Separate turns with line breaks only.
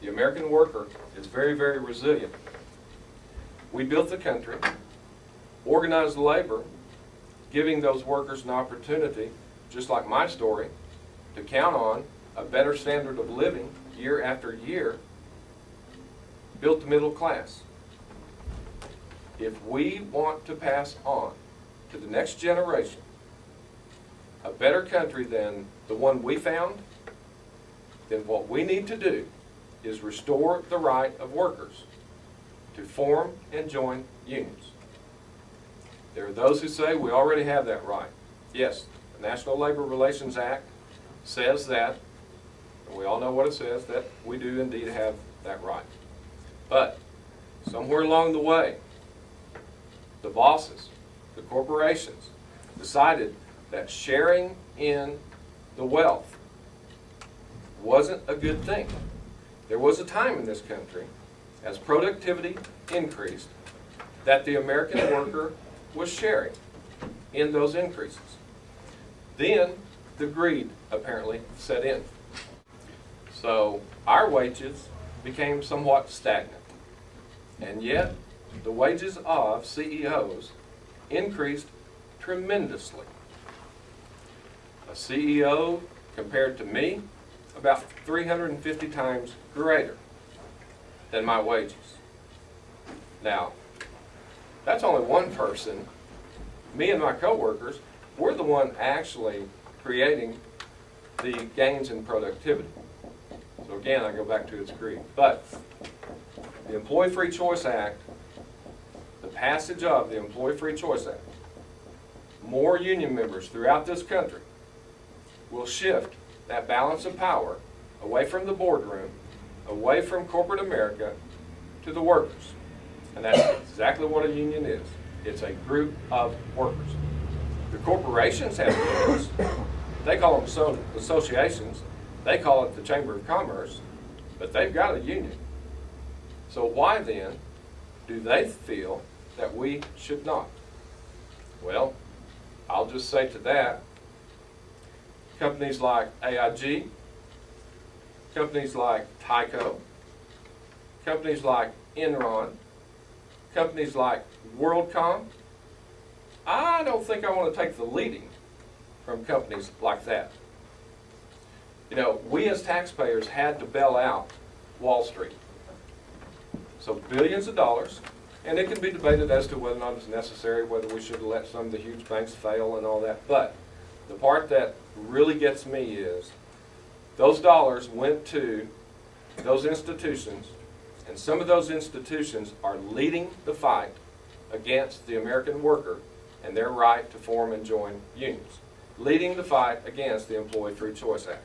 the American worker is very, very resilient. We built the country, organized labor, giving those workers an opportunity, just like my story, to count on a better standard of living year after year, built the middle class. If we want to pass on to the next generation a better country than the one we found, then what we need to do is restore the right of workers to form and join unions. There are those who say we already have that right. Yes, the National Labor Relations Act says that, and we all know what it says, that we do indeed have that right. But somewhere along the way, the bosses, the corporations, decided that sharing in the wealth wasn't a good thing. There was a time in this country, as productivity increased, that the American worker was sharing in those increases. Then the greed apparently set in. So our wages became somewhat stagnant. And yet the wages of CEOs increased tremendously. A CEO, compared to me, about 350 times greater than my wages. Now, that's only one person. Me and my coworkers, we're the one actually creating the gains in productivity. So again, I go back to its greed. But the Employee Free Choice Act, the passage of the Employee Free Choice Act, more union members throughout this country will shift that balance of power away from the boardroom, away from corporate America, to the workers. And that's exactly what a union is. It's a group of workers. The corporations have unions. They call them associations. They call it the Chamber of Commerce, but they've got a union. So why then do they feel that we should not? Well, I'll just say to that, companies like AIG, companies like Tyco, companies like Enron, companies like WorldCom, I don't think I want to take the leading from companies like that. You know, we as taxpayers had to bail out Wall Street. So billions of dollars, and it can be debated as to whether or not it's necessary, whether we should let some of the huge banks fail and all that. But the part that really gets me is those dollars went to those institutions, and some of those institutions are leading the fight against the American worker and their right to form and join unions, leading the fight against the Employee Free Choice Act.